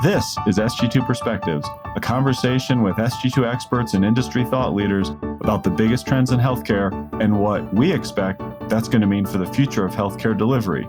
This is Sg2 Perspectives, a conversation with Sg2 experts and industry thought leaders about the biggest trends in healthcare and what we expect that's going to mean for the future of healthcare delivery.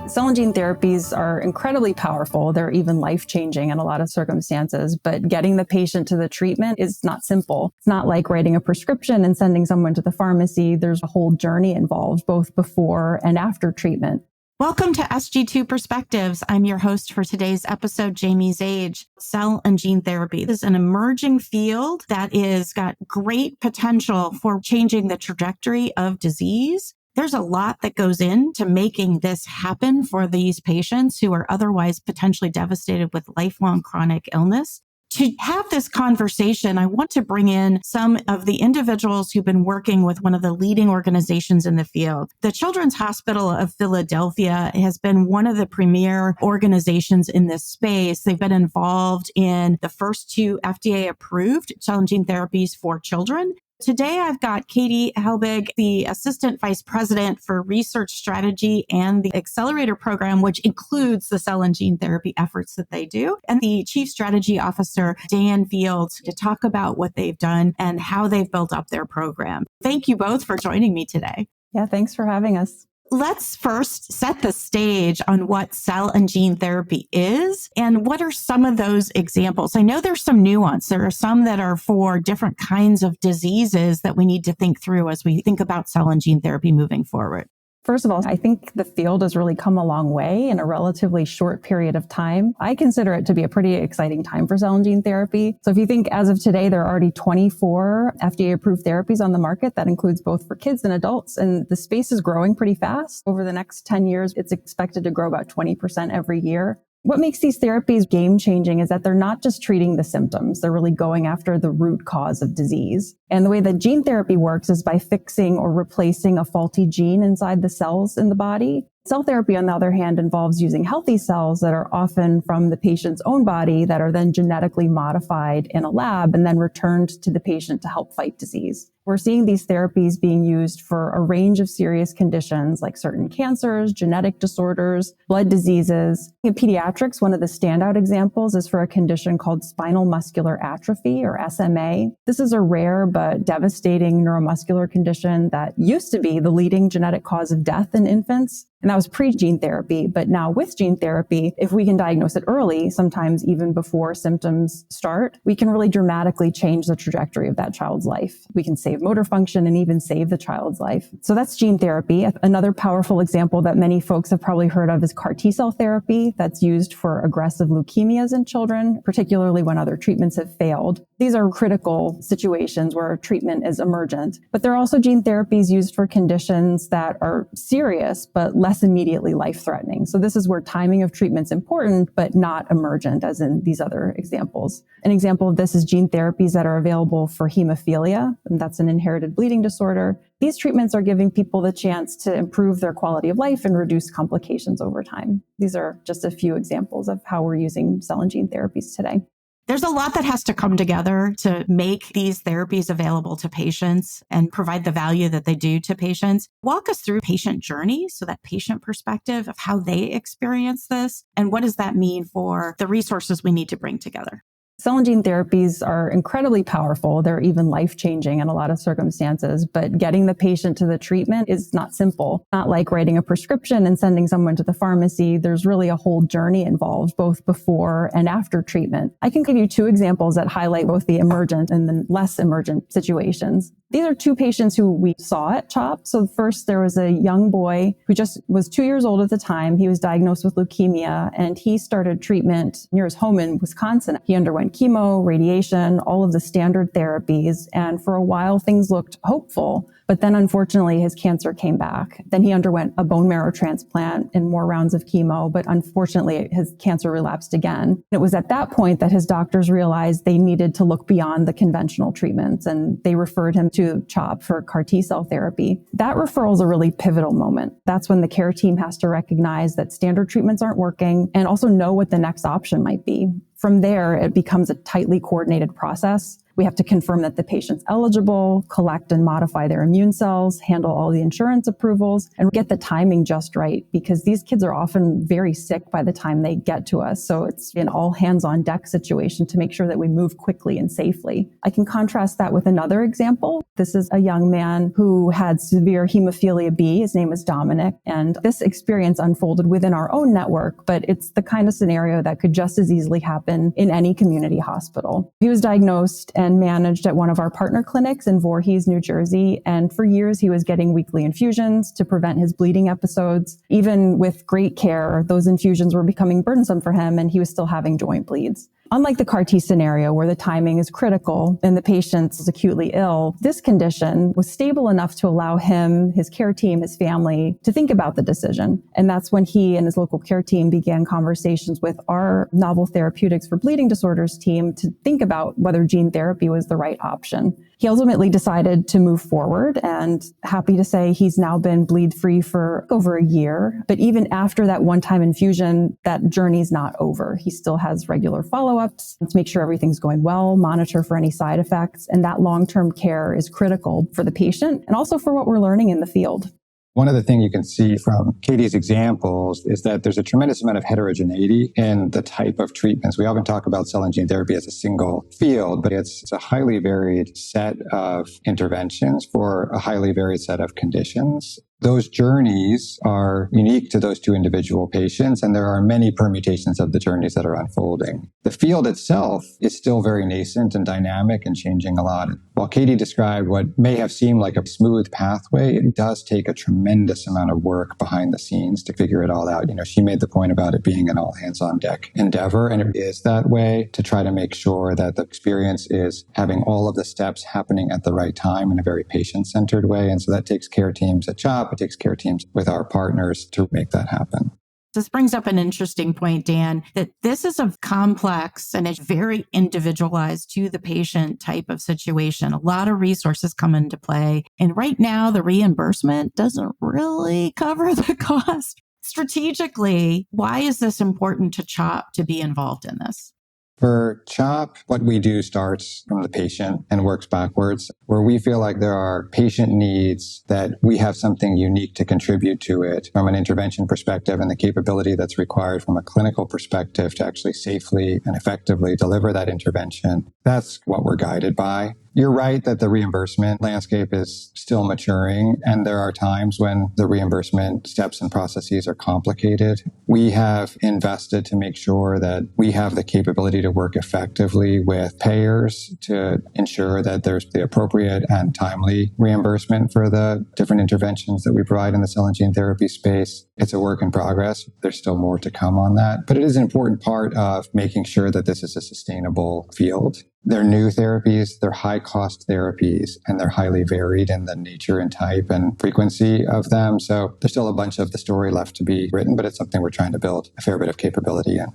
Cell and gene therapies are incredibly powerful. They're even life-changing in a lot of circumstances, but getting the patient to the treatment is not simple. It's not like writing a prescription and sending someone to the pharmacy. There's a whole journey involved, both before and after treatment. Welcome to Sg2 Perspectives. I'm your host for today's episode, Jayme Zage. Cell and gene therapy is an emerging field that is got great potential for changing the trajectory of disease. There's a lot that goes into making this happen for these patients who are otherwise potentially devastated with lifelong chronic illness. To have this conversation, I want to bring in some of the individuals who've been working with one of the leading organizations in the field. The Children's Hospital of Philadelphia has been one of the premier organizations in this space. They've been involved in the first two FDA-approved cell and gene therapies for children. Today, I've got Katherine Helbig, the Assistant Vice President for Research Strategy and the Accelerator program, which includes the cell and gene therapy efforts that they do, and the Chief Strategy Officer, Dan Fields, to talk about what they've done and how they've built up their program. Thank you both for joining me today. Yeah, thanks for having us. Let's first set the stage on what cell and gene therapy is and what are some of those examples. I know there's some nuance. There are some that are for different kinds of diseases that we need to think through as we think about cell and gene therapy moving forward. First of all, I think the field has really come a long way in a relatively short period of time. I consider it to be a pretty exciting time for cell and gene therapy. So if you think as of today, there are already 24 FDA-approved therapies on the market. That includes both for kids and adults. And the space is growing pretty fast. Over the next 10 years, it's expected to grow about 20% every year. What makes these therapies game-changing is that they're not just treating the symptoms. They're really going after the root cause of disease. And the way that gene therapy works is by fixing or replacing a faulty gene inside the cells in the body. Cell therapy, on the other hand, involves using healthy cells that are often from the patient's own body that are then genetically modified in a lab and then returned to the patient to help fight disease. We're seeing these therapies being used for a range of serious conditions like certain cancers, genetic disorders, blood diseases. In pediatrics, one of the standout examples is for a condition called spinal muscular atrophy, or SMA. This is a rare but devastating neuromuscular condition that used to be the leading genetic cause of death in infants. And that was pre-gene therapy. But now with gene therapy, if we can diagnose it early, sometimes even before symptoms start, we can really dramatically change the trajectory of that child's life. We can save motor function and even save the child's life. So that's gene therapy. Another powerful example that many folks have probably heard of is CAR T-cell therapy that's used for aggressive leukemias in children, particularly when other treatments have failed. These are critical situations where treatment is emergent. But there are also gene therapies used for conditions that are serious, but less immediately life-threatening. So this is where timing of treatment's important, but not emergent, as in these other examples. An example of this is gene therapies that are available for hemophilia, and that's an inherited bleeding disorder. These treatments are giving people the chance to improve their quality of life and reduce complications over time. These are just a few examples of how we're using cell and gene therapies today. There's a lot that has to come together to make these therapies available to patients and provide the value that they do to patients. Walk us through patient journey, so that patient perspective of how they experience this, and what does that mean for the resources we need to bring together? Cell and gene therapies are incredibly powerful. They're even life-changing in a lot of circumstances, but getting the patient to the treatment is not simple. Not like writing a prescription and sending someone to the pharmacy. There's really a whole journey involved, both before and after treatment. I can give you two examples that highlight both the emergent and the less emergent situations. These are two patients who we saw at CHOP. So first, there was a young boy who just was 2 years old at the time. He was diagnosed with leukemia, and he started treatment near his home in Wisconsin. He underwent chemo, radiation, all of the standard therapies. And for a while, things looked hopeful. But then unfortunately, his cancer came back. Then he underwent a bone marrow transplant and more rounds of chemo, but unfortunately, his cancer relapsed again. It was at that point that his doctors realized they needed to look beyond the conventional treatments, and they referred him to CHOP for CAR T-cell therapy. That referral is a really pivotal moment. That's when the care team has to recognize that standard treatments aren't working and also know what the next option might be. From there, it becomes a tightly coordinated process. We have to confirm that the patient's eligible, collect and modify their immune cells, handle all the insurance approvals, and get the timing just right, because these kids are often very sick by the time they get to us. So it's an all hands on deck situation to make sure that we move quickly and safely. I can contrast that with another example. This is a young man who had severe hemophilia B. His name was Dominic. And this experience unfolded within our own network, but it's the kind of scenario that could just as easily happen in any community hospital. He was diagnosed and managed at one of our partner clinics in Voorhees, New Jersey. And for years, he was getting weekly infusions to prevent his bleeding episodes. Even with great care, those infusions were becoming burdensome for him, and he was still having joint bleeds. Unlike the CAR T scenario where the timing is critical and the patient is acutely ill, this condition was stable enough to allow him, his care team, his family to think about the decision. And that's when he and his local care team began conversations with our novel therapeutics for bleeding disorders team to think about whether gene therapy was the right option. He ultimately decided to move forward, and happy to say he's now been bleed-free for over a year. But even after that one-time infusion, that journey's not over. He still has regular follow-ups to make sure everything's going well, monitor for any side effects, and that long-term care is critical for the patient and also for what we're learning in the field. One of the things you can see from Katie's examples is that there's a tremendous amount of heterogeneity in the type of treatments. We often talk about cell and gene therapy as a single field, but it's a highly varied set of interventions for a highly varied set of conditions. Those journeys are unique to those two individual patients, and there are many permutations of the journeys that are unfolding. The field itself is still very nascent and dynamic and changing a lot. While Katie described what may have seemed like a smooth pathway, it does take a tremendous amount of work behind the scenes to figure it all out. She made the point about it being an all-hands-on-deck endeavor, and it is that way to try to make sure that the experience is having all of the steps happening at the right time in a very patient-centered way. And so that takes care teams at CHOP. It takes care teams with our partners to make that happen. This brings up an interesting point, Dan, that this is a complex and it's very individualized to the patient type of situation. A lot of resources come into play. And right now, the reimbursement doesn't really cover the cost. Strategically, why is this important to CHOP to be involved in this? For CHOP, what we do starts from the patient and works backwards, where we feel like there are patient needs that we have something unique to contribute to it from an intervention perspective and the capability that's required from a clinical perspective to actually safely and effectively deliver that intervention. That's what we're guided by. You're right that the reimbursement landscape is still maturing, and there are times when the reimbursement steps and processes are complicated. We have invested to make sure that we have the capability to work effectively with payers to ensure that there's the appropriate and timely reimbursement for the different interventions that we provide in the cell and gene therapy space. It's a work in progress. There's still more to come on that, but it is an important part of making sure that this is a sustainable field. They're new therapies, they're high-cost therapies, and they're highly varied in the nature and type and frequency of them. So there's still a bunch of the story left to be written, but it's something we're trying to build a fair bit of capability in.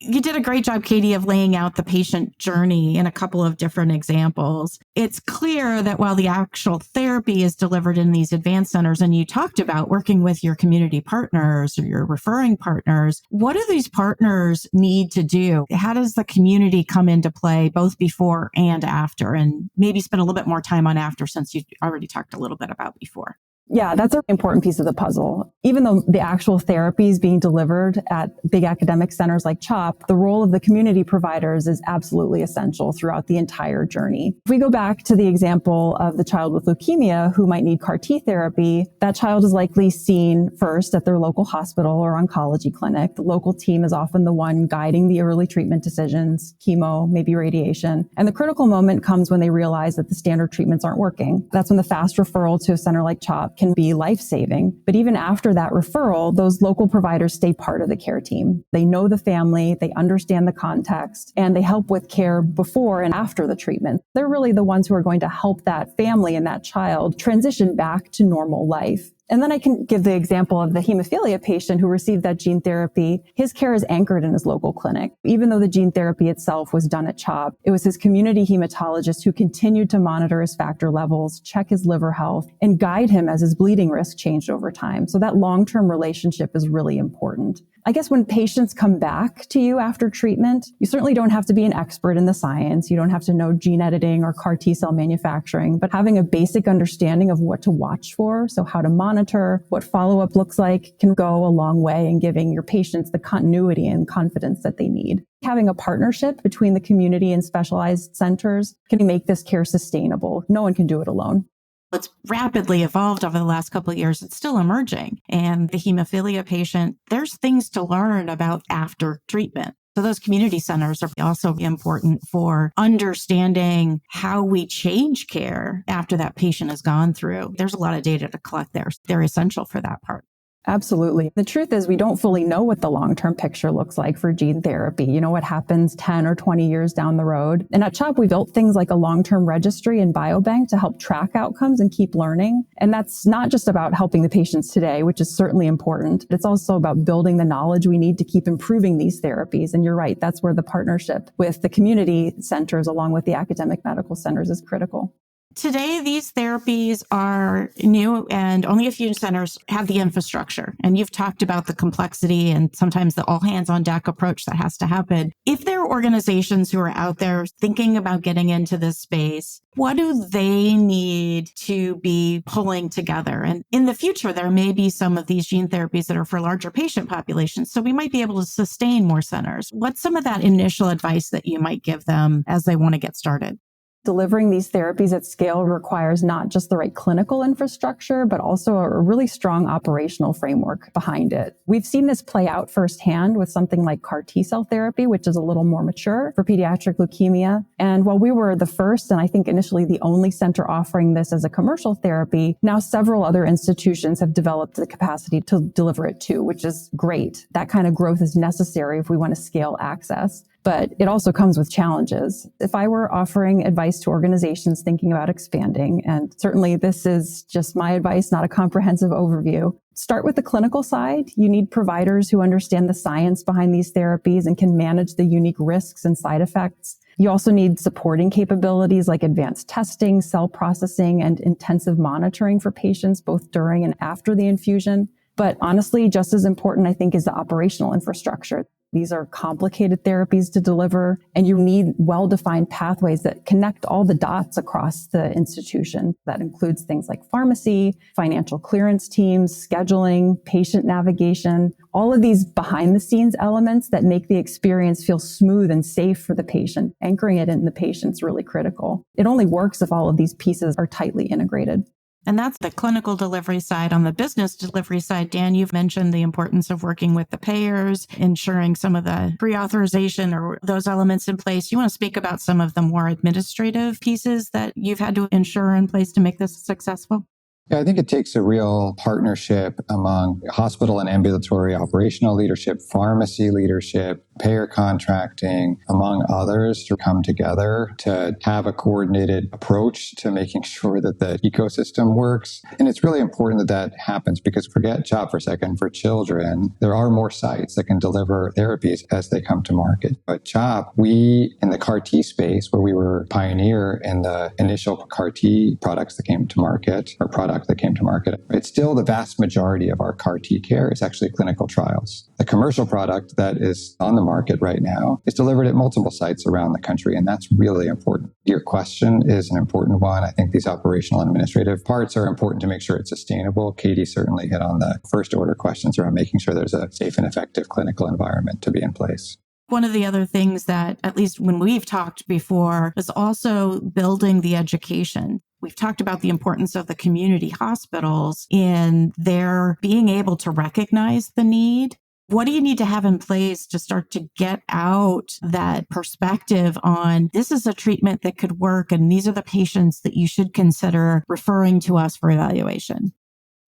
You did a great job, Katie, of laying out the patient journey in a couple of different examples. It's clear that while the actual therapy is delivered in these advanced centers, and you talked about working with your community partners or your referring partners, what do these partners need to do? How does the community come into play both before and after? And maybe spend a little bit more time on after, since you already talked a little bit about before. Yeah, that's an important piece of the puzzle. Even though the actual therapy is being delivered at big academic centers like CHOP, the role of the community providers is absolutely essential throughout the entire journey. If we go back to the example of the child with leukemia who might need CAR T therapy, that child is likely seen first at their local hospital or oncology clinic. The local team is often the one guiding the early treatment decisions, chemo, maybe radiation. And the critical moment comes when they realize that the standard treatments aren't working. That's when the fast referral to a center like CHOP can be life-saving. But even after that referral, those local providers stay part of the care team. They know the family, they understand the context, and they help with care before and after the treatment. They're really the ones who are going to help that family and that child transition back to normal life. And then I can give the example of the hemophilia patient who received that gene therapy. His care is anchored in his local clinic. Even though the gene therapy itself was done at CHOP, it was his community hematologist who continued to monitor his factor levels, check his liver health, and guide him as his bleeding risk changed over time. So that long-term relationship is really important. I guess when patients come back to you after treatment, you certainly don't have to be an expert in the science. You don't have to know gene editing or CAR T-cell manufacturing, but having a basic understanding of what to watch for, so how to monitor, what follow-up looks like, can go a long way in giving your patients the continuity and confidence that they need. Having a partnership between the community and specialized centers can make this care sustainable. No one can do it alone. It's rapidly evolved over the last couple of years. It's still emerging. And the hemophilia patient, there's things to learn about after treatment. So those community centers are also important for understanding how we change care after that patient has gone through. There's a lot of data to collect there. They're essential for that part. Absolutely. The truth is we don't fully know what the long-term picture looks like for gene therapy. You know what happens 10 or 20 years down the road. And at CHOP, we built things like a long-term registry and biobank to help track outcomes and keep learning. And that's not just about helping the patients today, which is certainly important. It's also about building the knowledge we need to keep improving these therapies. And you're right, that's where the partnership with the community centers along with the academic medical centers is critical. Today, these therapies are new and only a few centers have the infrastructure. And you've talked about the complexity and sometimes the all hands on deck approach that has to happen. If there are organizations who are out there thinking about getting into this space, what do they need to be pulling together? And in the future, there may be some of these gene therapies that are for larger patient populations. So we might be able to sustain more centers. What's some of that initial advice that you might give them as they want to get started? Delivering these therapies at scale requires not just the right clinical infrastructure, but also a really strong operational framework behind it. We've seen this play out firsthand with something like CAR T-cell therapy, which is a little more mature for pediatric leukemia. And while we were the first, and I think initially the only center offering this as a commercial therapy, now several other institutions have developed the capacity to deliver it too, which is great. That kind of growth is necessary if we want to scale access. But it also comes with challenges. If I were offering advice to organizations thinking about expanding, and certainly this is just my advice, not a comprehensive overview, start with the clinical side. You need providers who understand the science behind these therapies and can manage the unique risks and side effects. You also need supporting capabilities like advanced testing, cell processing, and intensive monitoring for patients both during and after the infusion. But honestly, just as important, I think, is the operational infrastructure. These are complicated therapies to deliver, and you need well-defined pathways that connect all the dots across the institution. That includes things like pharmacy, financial clearance teams, scheduling, patient navigation, all of these behind-the-scenes elements that make the experience feel smooth and safe for the patient. Anchoring it in the patient is really critical. It only works if all of these pieces are tightly integrated. And that's the clinical delivery side. On the business delivery side, Dan, you've mentioned the importance of working with the payers, ensuring some of the pre-authorization or those elements in place. You want to speak about some of the more administrative pieces that you've had to ensure in place to make this successful? Yeah, I think it takes a real partnership among hospital and ambulatory operational leadership, pharmacy leadership, payer contracting, among others, to come together to have a coordinated approach to making sure that the ecosystem works. And it's really important that that happens, because forget CHOP for a second, for children, there are more sites that can deliver therapies as they come to market. But CHOP, we, in the CAR T space, where we were pioneer in the initial CAR T products that came to market, or product that came to market, it's still the vast majority of our CAR T care is actually clinical trials. The commercial product that is on the market right now is delivered at multiple sites around the country, and that's really important. Your question is an important one. I think these operational and administrative parts are important to make sure it's sustainable. Katie certainly hit on the first order questions around making sure there's a safe and effective clinical environment to be in place. One of the other things that, at least when we've talked before, is also building the education. We've talked about the importance of the community hospitals in their being able to recognize the need. What do you need to have in place to start to get out that perspective on this is a treatment that could work and these are the patients that you should consider referring to us for evaluation?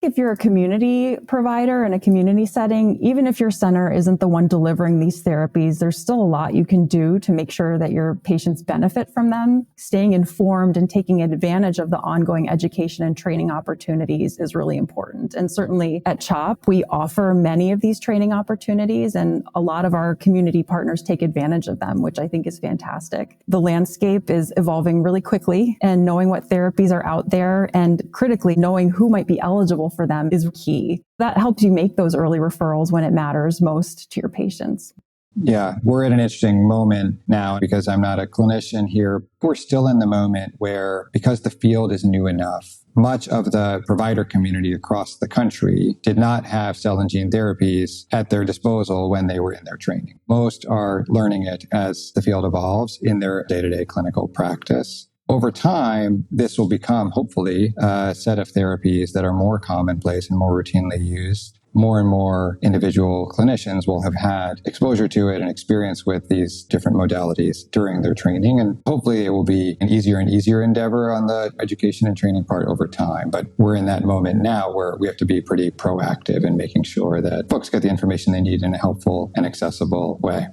If you're a community provider in a community setting, even if your center isn't the one delivering these therapies, there's still a lot you can do to make sure that your patients benefit from them. Staying informed and taking advantage of the ongoing education and training opportunities is really important. And certainly at CHOP, we offer many of these training opportunities, and a lot of our community partners take advantage of them, which I think is fantastic. The landscape is evolving really quickly, and knowing what therapies are out there and critically knowing who might be eligible for them is key. That helps you make those early referrals when it matters most to your patients. Yeah, we're at an interesting moment now because I'm not a clinician here. We're still in the moment where, because the field is new enough, much of the provider community across the country did not have cell and gene therapies at their disposal when they were in their training. Most are learning it as the field evolves in their day-to-day clinical practice. Over time, this will become, hopefully, a set of therapies that are more commonplace and more routinely used. More and more individual clinicians will have had exposure to it and experience with these different modalities during their training. And hopefully it will be an easier and easier endeavor on the education and training part over time. But we're in that moment now where we have to be pretty proactive in making sure that folks get the information they need in a helpful and accessible way.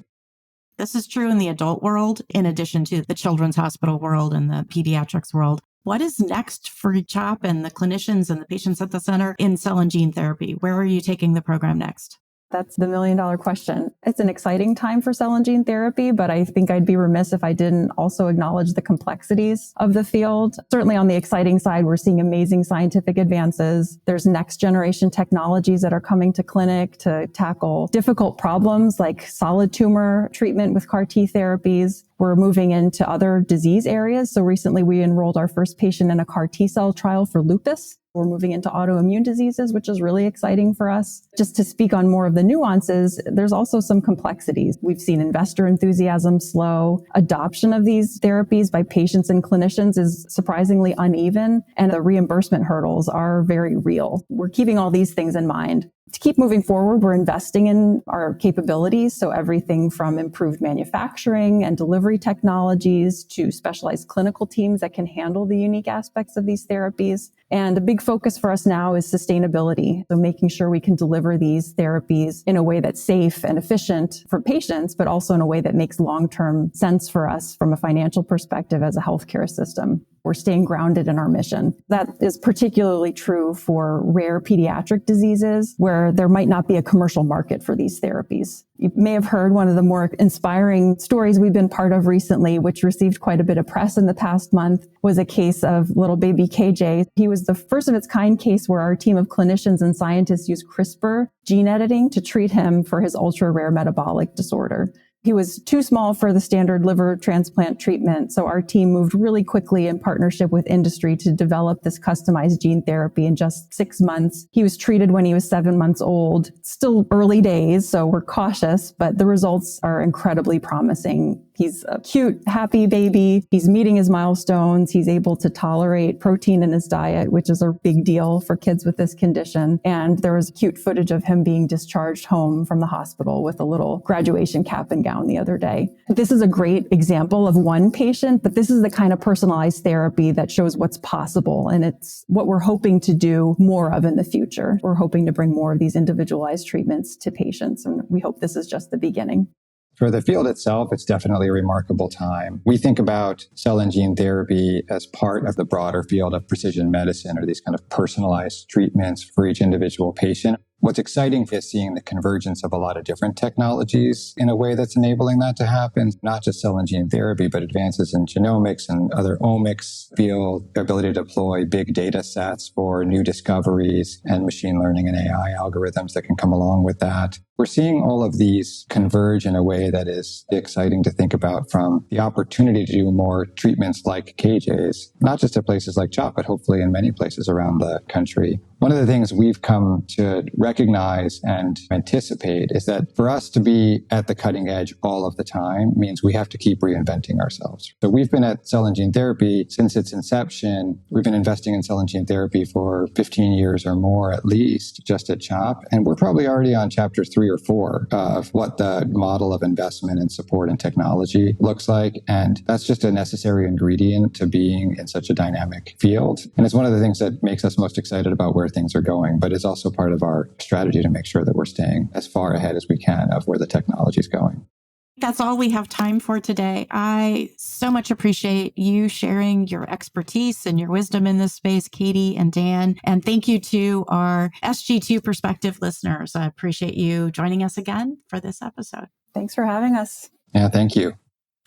This is true in the adult world, in addition to the children's hospital world and the pediatrics world. What is next for CHOP and the clinicians and the patients at the center in cell and gene therapy? Where are you taking the program next? That's the million-dollar question. It's an exciting time for cell and gene therapy, but I think I'd be remiss if I didn't also acknowledge the complexities of the field. Certainly on the exciting side, we're seeing amazing scientific advances. There's next-generation technologies that are coming to clinic to tackle difficult problems like solid tumor treatment with CAR T therapies. We're moving into other disease areas. So recently we enrolled our first patient in a CAR T cell trial for lupus. We're moving into autoimmune diseases, which is really exciting for us. Just to speak on more of the nuances, there's also some complexities. We've seen investor enthusiasm slow. Adoption of these therapies by patients and clinicians is surprisingly uneven, and the reimbursement hurdles are very real. We're keeping all these things in mind. To keep moving forward, we're investing in our capabilities. So everything from improved manufacturing and delivery technologies to specialized clinical teams that can handle the unique aspects of these therapies. And a big focus for us now is sustainability. So making sure we can deliver these therapies in a way that's safe and efficient for patients, but also in a way that makes long-term sense for us from a financial perspective as a healthcare system. We're staying grounded in our mission. That is particularly true for rare pediatric diseases where there might not be a commercial market for these therapies. You may have heard one of the more inspiring stories we've been part of recently, which received quite a bit of press in the past month, was a case of little baby KJ. He was the first of its kind case where our team of clinicians and scientists used CRISPR gene editing to treat him for his ultra-rare metabolic disorder. He was too small for the standard liver transplant treatment, so our team moved really quickly in partnership with industry to develop this customized gene therapy in just 6 months. He was treated when he was 7 months old. Still early days, so we're cautious, but the results are incredibly promising. He's a cute, happy baby. He's meeting his milestones. He's able to tolerate protein in his diet, which is a big deal for kids with this condition. And there was cute footage of him being discharged home from the hospital with a little graduation cap and gown the other day. This is a great example of one patient, but this is the kind of personalized therapy that shows what's possible. And it's what we're hoping to do more of in the future. We're hoping to bring more of these individualized treatments to patients. And we hope this is just the beginning. For the field itself, it's definitely a remarkable time. We think about cell and gene therapy as part of the broader field of precision medicine, or these kind of personalized treatments for each individual patient. What's exciting is seeing the convergence of a lot of different technologies in a way that's enabling that to happen. Not just cell and gene therapy, but advances in genomics and other omics field, the ability to deploy big data sets for new discoveries and machine learning and AI algorithms that can come along with that. We're seeing all of these converge in a way that is exciting to think about, from the opportunity to do more treatments like KJ's, not just at places like CHOP, but hopefully in many places around the country. One of the things we've come to recognize and anticipate is that for us to be at the cutting edge all of the time means we have to keep reinventing ourselves. So we've been at cell and gene therapy since its inception. We've been investing in cell and gene therapy for 15 years or more, at least, just at CHOP. And we're probably already on chapter 3 or 4 of what the model of investment and support and technology looks like. And that's just a necessary ingredient to being in such a dynamic field. And it's one of the things that makes us most excited about where things are going, but it's also part of our strategy to make sure that we're staying as far ahead as we can of where the technology is going. That's all we have time for today. I so much appreciate you sharing your expertise and your wisdom in this space, Katie and Dan. And thank you to our Sg2 Perspective listeners. I appreciate you joining us again for this episode. Thanks for having us. Yeah, thank you.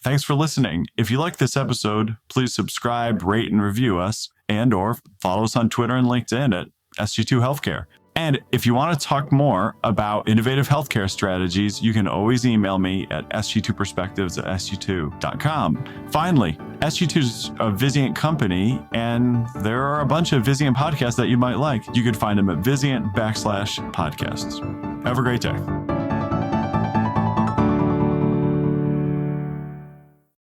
Thanks for listening. If you like this episode, please subscribe, rate, and review us, and/or follow us on Twitter and LinkedIn at SG2 Healthcare. And if you want to talk more about innovative healthcare strategies, you can always email me at sg2perspectives@sg2.com. Finally, SG2 is a Vizient company, and there are a bunch of Vizient podcasts that you might like. You can find them at Vizient /podcasts. Have a great day.